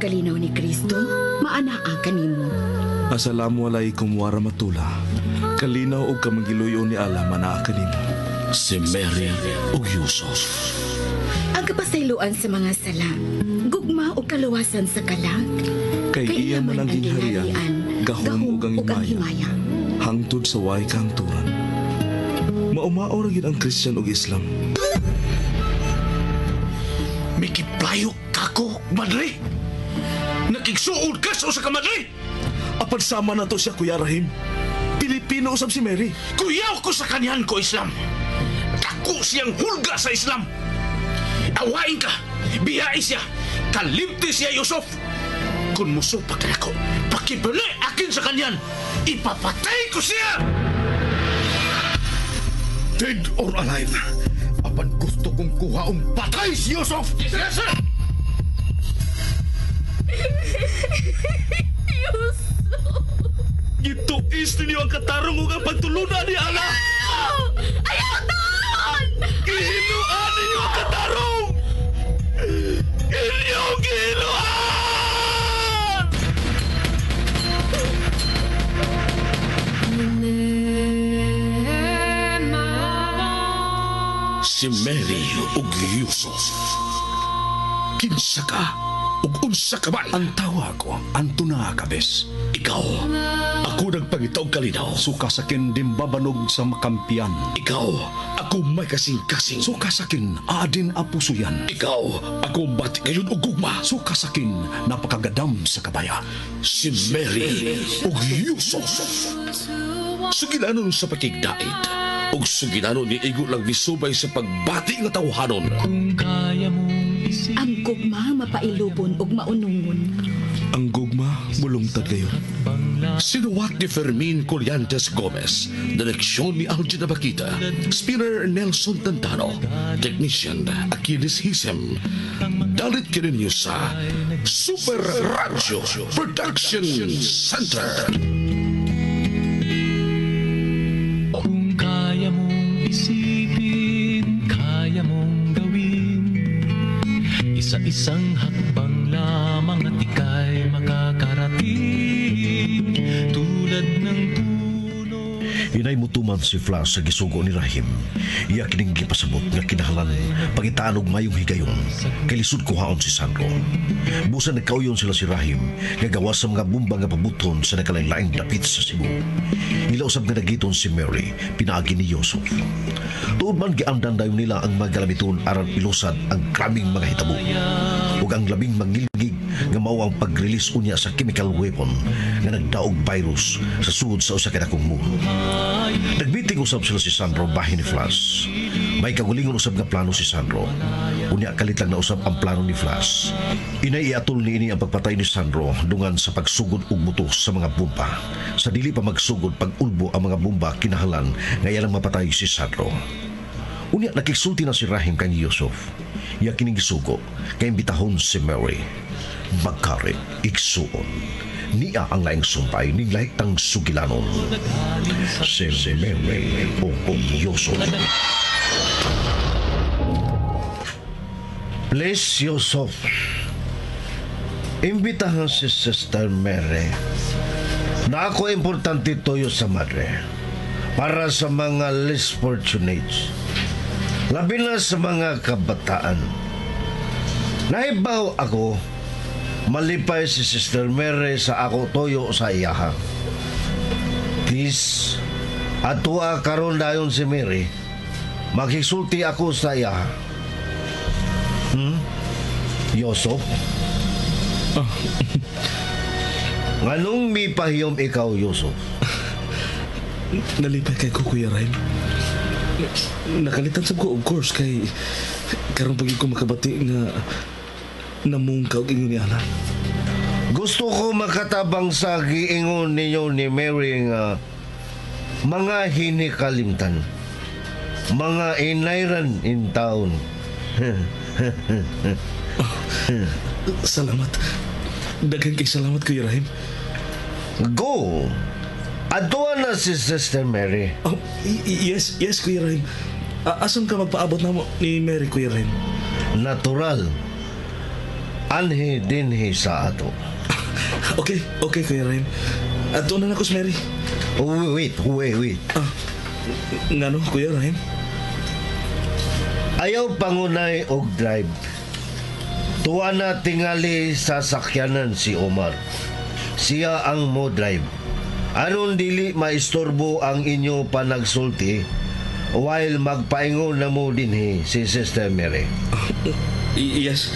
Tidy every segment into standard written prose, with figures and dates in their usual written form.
pagkalinaw ni Kristo, maanaa kanimo. Assalamualaikum warahmatullah. Kalinaw og kamangiluyo ni Allah manaa kanimo. Si Mary ug Yusuf. Ang kapasayloan sa mga sala, gugma o kaluwasan sa kalag. Kay iya man ang gingharian, gahom ug ang himaya, hangtod sa way kahangturan. Maumao ra gid ang Christian ug Islam. Mikiplayo kako, madre. Nakigsuod ka sa usa ka madre. Apan sama na to siya, Kuya Rahim. Pilipino usab si Mary. Kuyaw ko sa kanyan ko Islam. Dako siyang hulga sa Islam. Awain ka, biyai siya, kalimti siya Yusuf. Kung musupak ka ako, pakibali akin sa kanyan, ipapatay ko siya! Dead or alive, apan gusto kong kuhaong patay si Yusuf! Yes, sir! Yusuf! Gituis ninyo ang katarong ug ang pagtulunan ni Allah! Ayaw doon! Gihinuan ninyo ang katarong! Inyong gihinuan! Si Mary ug Yusuf. Kinsa ka ug unsa ka man? Ang tawa ko, Antuna Kabes. Ikaw, ako nagpangitaw kalinaw. Suka sakin dimbabanog sa makampian. Ikaw, ako may kasing-kasing. Suka sakin adin apuso yan. Ikaw, ako bati kayon og gugma. Suka sakin napakagadam sa kabaya. Si Mary ug Yusuf. Suginanon sa pakigdait. Ug suginanon ni igo lang misubay sa pagbati nga tawhanon. Ang gugma mapailubon ug maunungon. Ang gugma mulungtad kayo. Sinuwat ni Fermin Colliantes Gomez, direksyon ni Algina Bakita, spinner Nelson Tantano, technician Achilles Hisem. Dalit kininyo sa Super Radio Production Center. Kung kaya mong isipin, kaya mong gawin, isa-isang hakbang lamang at ika'y makakarating, tulad ng puno. Inay mutuman si Flash sa gisugo ni Rahim. Iya kining gipasabot nga kinahanglan pangitaan og mayong higayon kay lisod kuhaon si Sandro. Busa nagkauyon sila si Rahim nga gawas sa mga bomba nga pabuton sa nakalain-laing dapit sa Cebu. Ila usab nga nagiton si Mary pinaagi ni Yusuf. Tuod man giandan dayon nila ang magalamiton aron ilusad ang kraming mga hitabo ug ang labing mangilgig nga mao ang pag-release unya sa chemical weapon nga nagdaog virus sa sud sa usa ka dakong muro. Nagbiting usab sila si Sandro bahin ni Flash. May kagulingon usab nga plano si Sandro. Unya kalit lang na usab ang plano ni Flash. Inaiatol niini ang pagpatay ni Sandro dungan sa pagsugod og butos sa mga bomba. Sa dili pa magsugod pag-ulbo ang mga bomba kinahanglan nga ilang mapatay si Sandro. Unya nakigsulti na si Rahim kang Yusuf. Iya kining gisugo kay imbitahon si Mary. Magkarit igsuon. Niya ang laing sumpay ning laik tang sugilanon. Si Mary o Yusuf. Please, Yusuf. Imbitahan si Sister Mary na ako importante toyo sa madre para sa mga less fortunate. Labi na sa mga kabataan. Naibaw ako malipay si Sister Mary sa ako toyo sa iyaha. Please, atua karon dayon si Mary. Maghisulti ako sa iyaha. Yusuf? Nganong mi pahiyom ikaw, Yusuf? Nalipay kay ko, Kuya Rahim. Nakalitan sab ko, of course, kay karong pagi ko makabati nga namungkaw inyo ni Allah. Gusto ko makatabang sa giingon ninyo ni Mary nga mga hinikalimtan, mga inayran in town. Salamat. Daghan kay salamat, Kuya Rahim. Go! Aduan na si Sister Mary. Oh, yes, Kuya Rahim. Asan ka magpaabot na mo ni Mary, Kuya Rahim? Natural. Anhi dinhi sa ato. Okay, Kuya Rahim. Ato na ako, Mary. Oh, wait. Ngano, Kuya Rahim? Ayaw pangunay og drive. Tuwa na tingali sa sakyanan si Omar. Siya ang mo drive. Aron dili maistorbo ang inyo panagsulti while magpaingon na mo dinhi si Sister Mary. Yes,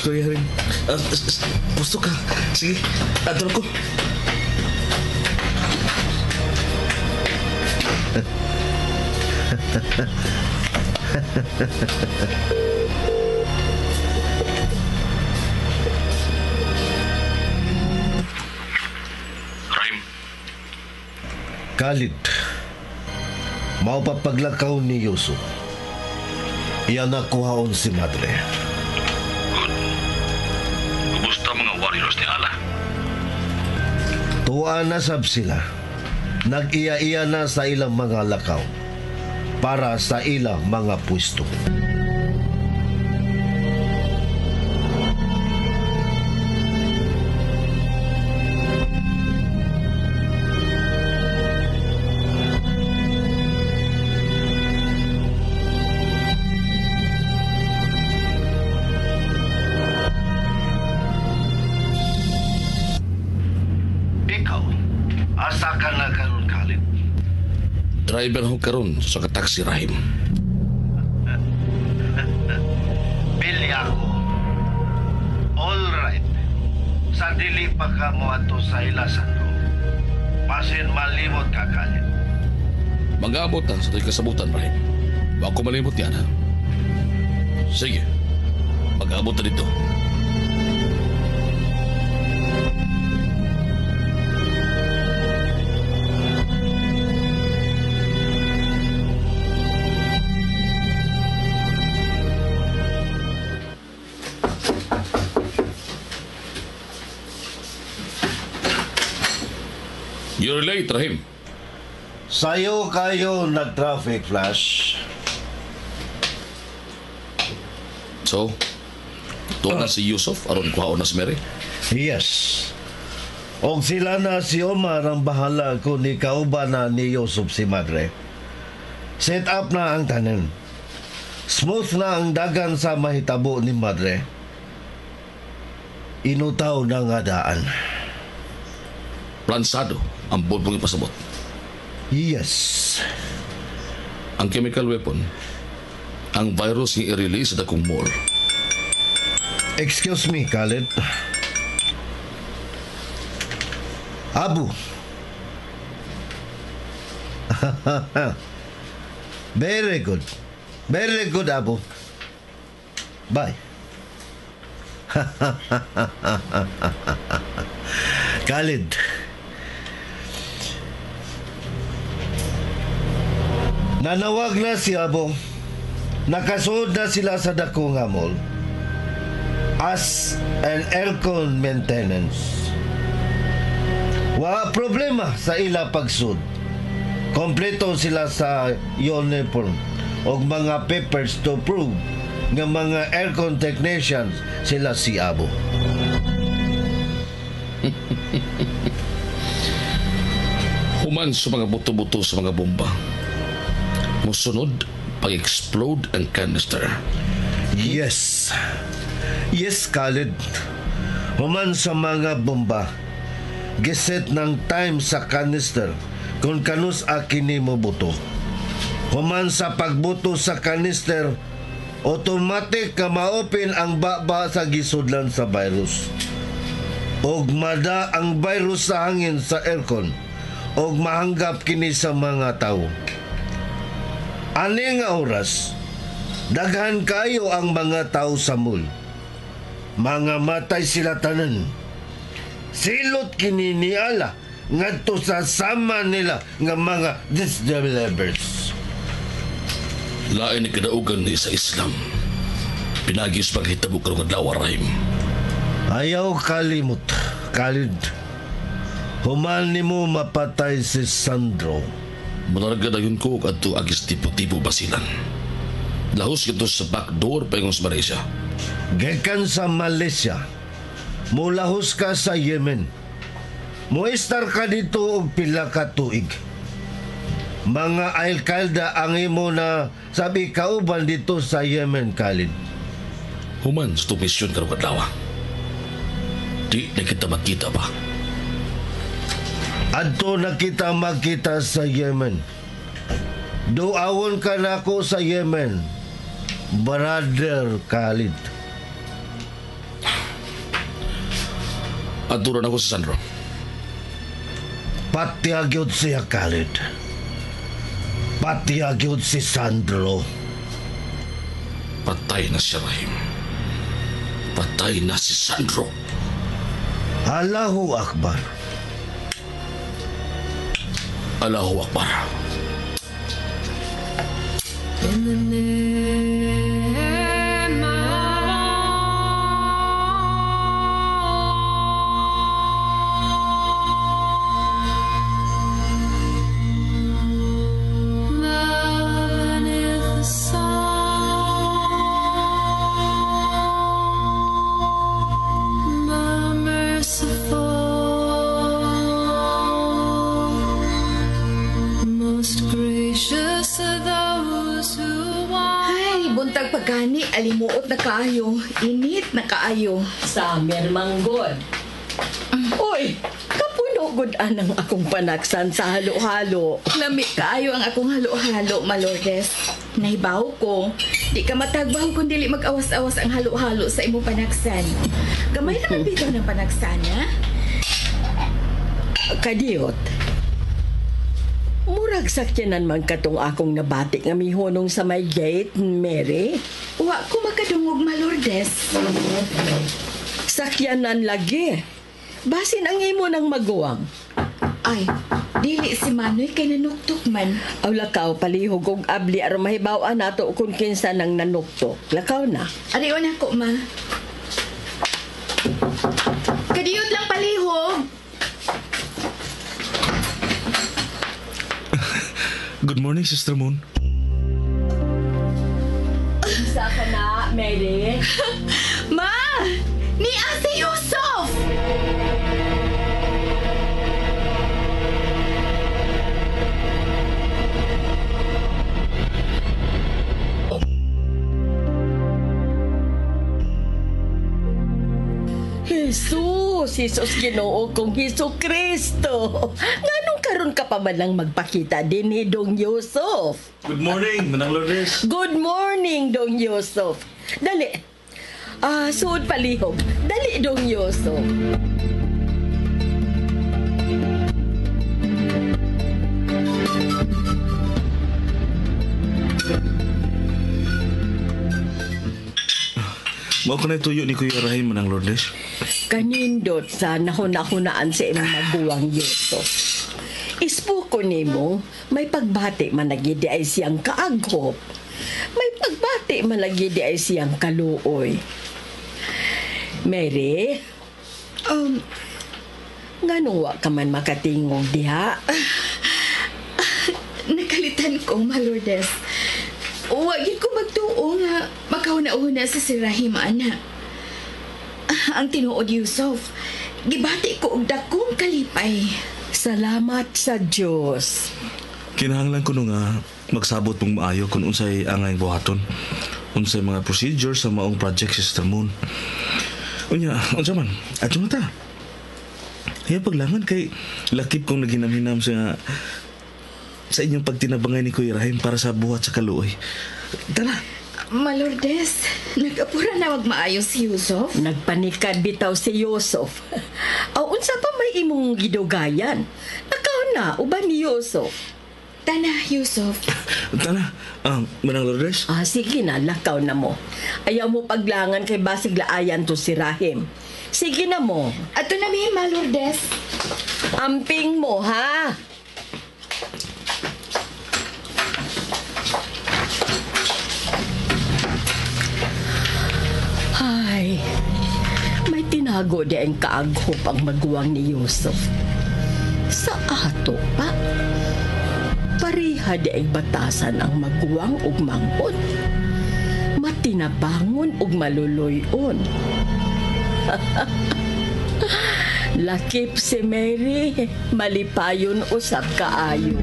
Kuya Rahim. Gusto ka. Sige, ato ko. Rahim, Khalid, mao pa paglakaw ni Yusuf. Iyan na kuhaon si Madre. kumusta mga warriors ni Allah? Tuwa na sab sila. Nag-iya-iya na sa ilang mga lakaw para sa ilang mga pwesto. Ikaw, asa ka na karon, Khalid? Driver ho karon sa kataksi, Rahim. Bilya ko. All right. Sa dili pa ka mo ato sa ilasan ko. Pasin malimot ka, Khalid. Mag-aabot na sa tuwing kasabutan, Rahim. Huwag ko malimot yan, ha? Sige, mag-aabot na dito. You're late, Rahim. Sayo kayo nag-traffic flash. So, tuwa na si Yusuf aron kuhaon na si Mary. Yes. Og sila na si Omar ang bahala kung ni kauban na ni Yusuf si Madre. Set up na ang tanan. Smooth na ang dagan sa mahitabo ni Madre. Inutaw na nga daan. Plansado ang bulbong ipasabot. Yes. Ang chemical weapon, ang virus nga i-release sa dakong mall. Excuse me, Khalid. Abu. Very good. Very good, Abu. Bye. Khalid. Nanawag na si Abu. Nakasuod na sila sa dako nga mall as an aircon maintenance. Wa problema sa ila pagsud. Kompleto sila sa uniform og mga papers to prove nga mga aircon technicians sila si Abu. Human sa mga buto-buto sa mga bomba. Musunod, pag-explode ang canister. Yes. Yes, Khalid. Human sa mga bomba. Giset ng time sa canister kung kanus akini mo buto. Human sa pagbuto sa canister, automatic ka ma-open ang baba sa gisudlan sa virus. Og mada ang virus sa hangin sa aircon og mahanggap kini sa mga tao. Ani nga oras, daghan kayo ang mga tao sa mall. Mga matay sila tanan. Silot kini ni Allah ngadto sa sama nila nga mga disbelievers. Lain ni kadaugan ni sa Islam. Pinagis paghitabo karong adlaw, Rahim. Ayaw kalimot, Khalid. Human nimo mapatay si Sandro. Manaragadayon ko og adto agis tipo-tipo basilan. Lahos kito sa backdoor paingon sa Malaysia. Gekan sa Malaysia. mulahos ka sa Yemen. Muistar ka dito og pila ka tuig. Mga alkalda ang imo na sabi kauban dito sa Yemen, Khalid. Human sa tumisyon karong adlaw. Di na kita makita ba? Adto na kita magkita sa Yemen. Duawon ka na ko sa Yemen, Brother Khalid. Aturan ako sa Sandro. Patiagyod siya, Khalid. Patiagyod si Sandro. Patay na si Rahim. Patay na si Sandro. Allahu Akbar. Allahu Akbar. Ay, buntag pagkani, alimuot na kaayo. Init na kaayo. Summer manggod. Uy, kapunogod anang akong panaksan sa halo-halo. Lami kaayo ang akong halo-halo, Malordes. Nahibaw ko, di ka matagbaw kung dili mag-awas-awas ang halo-halo sa imong panaksan. Gamay naman bitaw ng panaksan, ha? Kadiyot. Murag sakyanan man katong akong nabati nga mihonong sa may gate, Mary. Wa ko makadungog, Malordes. Sakyanan lagi. Basin ang imo ng maguwang. Ay, dili si Manoy kay nanuktok man. Aw lakaw palihog og abli aron mahibaw-an nato kung kinsa nang nanuktok. Lakaw na. Ariyo na ko, ma. Kadiyot lang palihog. Good morning, Sister Moon. Isa ka na, Mary. Ma! Ni Ate Yusuf! Jesus Ginoo kong Hesus Kristo. Nganong karon ka pa man lang magpakita din ni Dong Yusuf? Good morning, Manang Lourdes. Good morning, Dong Yusuf. Dali. Suod palihog. Dali, Dong Yusuf. Mao ko na tuyo ni Kuya Rahim, Manang Lourdes. Kanindot sa nahuna-hunaan sa imong maguwang Yusuf. Ispo ko nimo, may pagbati man lagi di ay siyang kaaghop. May pagbati man lagi di ay siyang kaluoy. Mary, nganong wa ka man makatingog diha? Nakalitan ko, Malordes. Wagin ko magtuo nga makahuna-una sa si Rahim, ana. Ang tinuod, Yusuf, gibati ko og dakong kalipay. Salamat sa Diyos. Kinahanglan ko no nga magsabot mong maayo kung unsay angay buhaton. Unsay mga procedure sa maong project, Sister Moon. Unya, unsa man? Adto na ta. Kaya paglangan kay lakip kong naghinam-hinam sa inyong pagtinabangay ni Kuya Rahim para sa buhat sa kaluoy. Tara. Malordes, nag-apura na wag maayo si Yusuf. Nagpanikad bitaw si Yusuf. Unsa pa may imong gidugayan? Nakaw na, uban ni Yusuf. Tana, Yusuf. Tara. Manang Lourdes. Sige na, lakaw na mo. Ayaw mo paglangan kay basig laayan to si Rahim. Sige na mo. Ato na mi, Malordes. Amping mo, ha? Ay, may tinago di ang kaaghop ang maguwang ni Yusuf. Sa ato pa, pariha di ang batasan ang maguwang ug mangkot. Matinabangon ug maluluyon. Lakip si Mary, malipayon usab kaayo.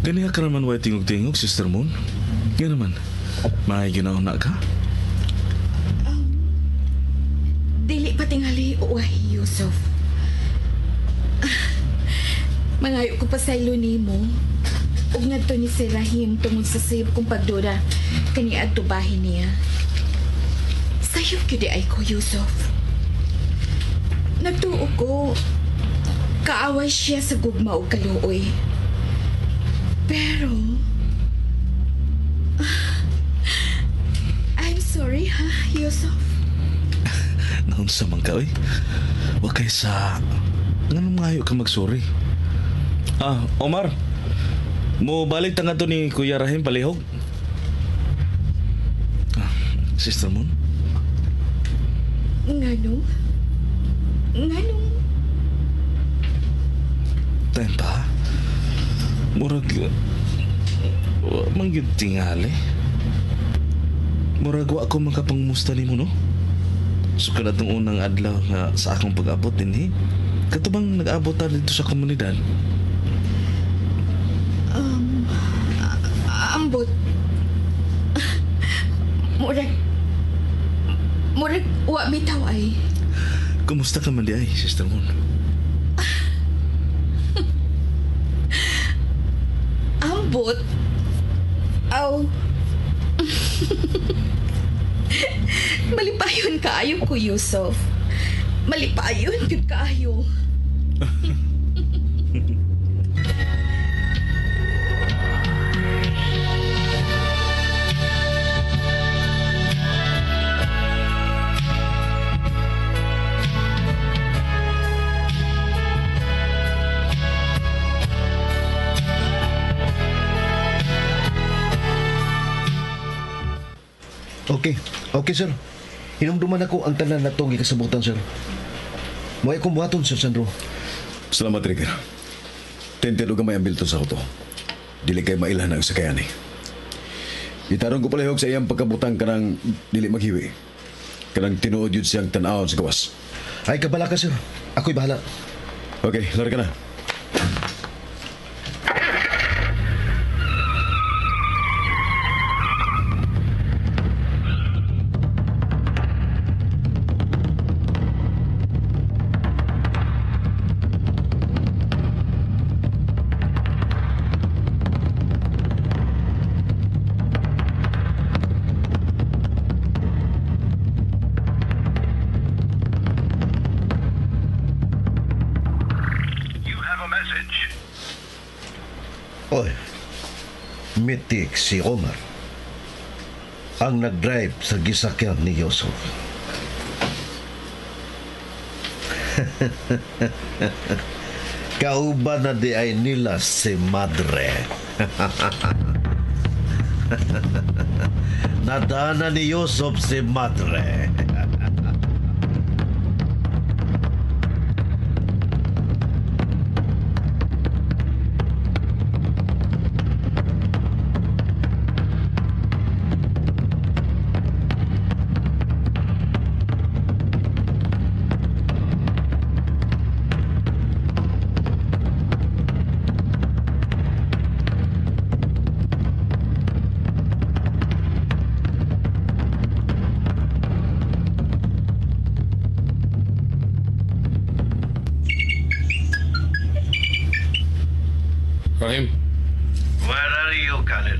Ganiha ka naman way tingog-tingog, Sister Moon. Nga naman, may ginauna ka? Dili pa tingali, uway, Yusuf. Mangayo ko pa sa ilo nimo. Ug ngadto ni si Rahim tungod sa sayop kong pagduda kani adto bahin niya. Sayop gyud ay ko, Yusuf. Nagtuo ko kaaway siya sa gugma ug kaluoy. Pero I'm sorry ha, Yusuf. Naon sa man ka, oy? Wa kay sa... Nga ngayo ka mag-sorry. Omar. Mo balik ta nga to ni Kuya Rahim palihog. Sister Moon. Ngano? Tayo pa. Murag... Manggit tingali. Murag wa ako makapangmusta ni mo, no? So ka na itong unang adlaw nga sa akong pag-abot din, eh. Katubang nag-abot na dito sa komunidad. Ambot. Murag, wa bitaw ay. Kumusta ka man di ay, Sister Moon? Ambot? Aw. Malipayon kaayo ko, Yusuf. Malipayon yun kaayo. Okay, sir. Hinumduman ako ang tanan na itong ikasabutan, sir. May akong buhaton, Sir Sandro. Salamat, Trigger. Tintin o gamay ang bilton sa auto. Dili kay mailan ang sakayan eh. Itarong ko palihog sa iyang pagkabutang kanang dili maghiwi. Kanang tinuod yun siyang tanawon sa gawas. Ay, kabala ka, sir. Ako'y bahala. Okay, lari ka na. Oy, mitik si Omar ang nag-drive sa gisakyan ni Yusuf. Kauban na di ay nila si Madre. Nadana ni Yusuf si Madre. Rahim, Where are you, Khaled?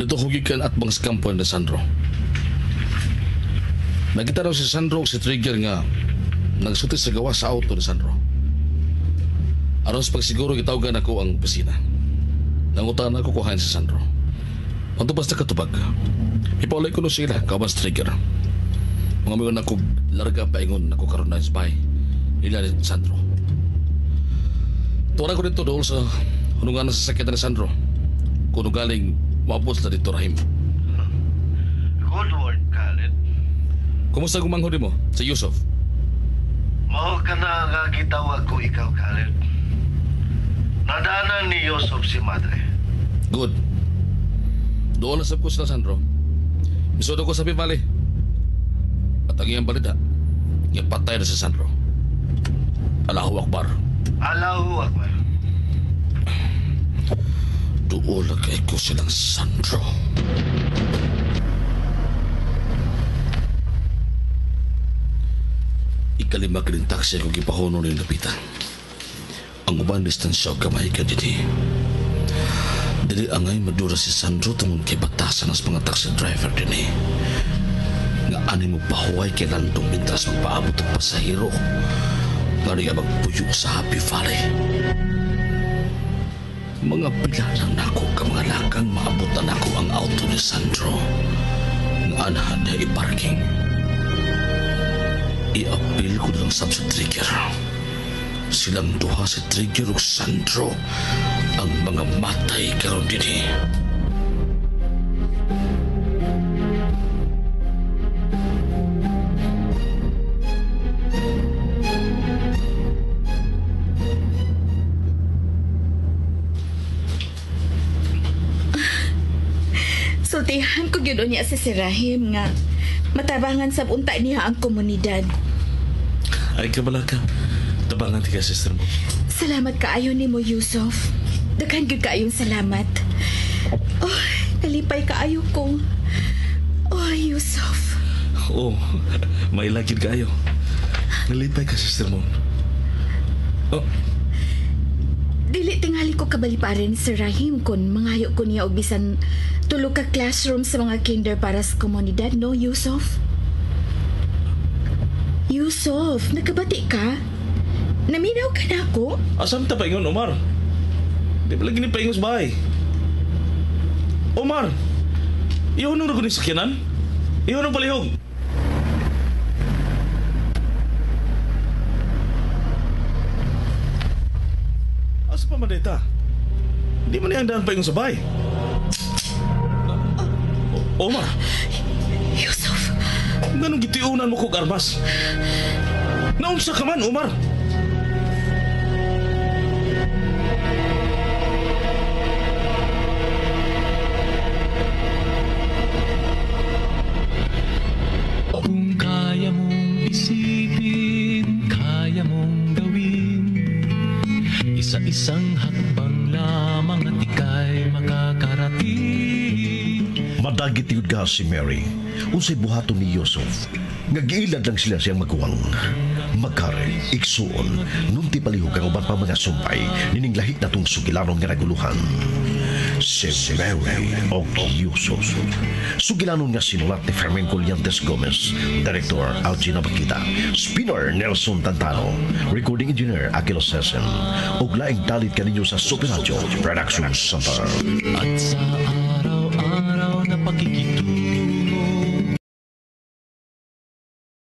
dito hugikan at bang skampo na Sandro. Nakita raw si Sandro si Trigger nga nagsuti sa gawa sa auto ni Sandro. Aron sa pagsiguro gitawgan ako ang opisina. Nangutan ako kuhain si Sandro. Ang tubas na katubag, ipaulay ko no sila kawan si Trigger. Mga mga nakog larga paingon ako karon na sa bahay. Ila ni Sandro. Tuwara ko dito doon sa hunungan sa sakit ni Sandro. Kung galing mapos na dito, Rahim. Good word, Khaled. Kumusta gumanghod mo sa Yusuf? Mao ka na nga gitawag ko ikaw, Khaled. Nadaanan ni Yusuf si Madre. Good. Doon nasab ko sila, Sandro. Misudo ko sa Pipali. At ang iyang balita, yung patay na si Sandro. Allahu Akbar. Allahu Akbar. Doon lagay ko silang Sandro. Ikalima taksi ko gipahono ni lapitan. Ang uban distansya o gamay ka diti. Dili angay madura si Sandro tungod kay batasan as mga taxi driver din eh. Nga ani mo pahuway kay landong mintras magpaabot ang pasahero. Nga niya magpuyo sa Happy Valley. Mga pilalang nako ka mga lakang maabutan ako ang auto ni Sandro. Nga anahan niya iparking. I-appeal ko lang sa trigger. Silang duha si Trigger ug Sandro ang mga matay karon dinhi. Sultihan ko gyud niya sa si Rahim nga matabangan sa unta niya ang komunidad. Ay kabala ka. Tabangan ti ka, sister mo. Salamat kaayo nimo, Yusuf. Daghan gyud kaayong salamat. Oh, nalipay kaayo ko. Oh, Yusuf. Oo, may lagid kayo. Nalipay ka, sister mo. Oh, Dili tingali ko kabaliparin si Rahim kun mangayo ko niya og bisan tulo ka classroom sa mga kinder para sa komunidad, no, Yusuf? Yusuf, nakabati ka? Naminaw ka na ako? asam ta pa ingon, Omar? Di ba lagi ni paingos bahay? Omar! Iyon nung nagunin sakyanan? Iyon nung palihog? Asa pa man dita? Hindi man niyang daan paingos sa bahay. Omar! Yusuf, Ganong gitiunan mo kog armas? Naunsa ka man, Omar? Kung kaya mong isipin, kaya mong gawin, isa-isang hakbang lamang at ika'y makakarating. Madagit yun ka si Mary. Unsay buhaton ni Yusuf. Nag-iilad lang sila siyang magkuwang. Magkari, iksuon, nunti palihog ang uban pa mga sumpay, nining lahit na tong sugilanon nga naguluhan. Si Mary o Yusuf. Sugilanon nga sinulat ni Fermin Colliantes Gomez, Director Algina Bakita, Spinner Nelson Tantano, Recording Engineer Akilo Sesen, ug laing dalit kaninyo sa Super Radio Production Center. At sa araw-araw na pagkikita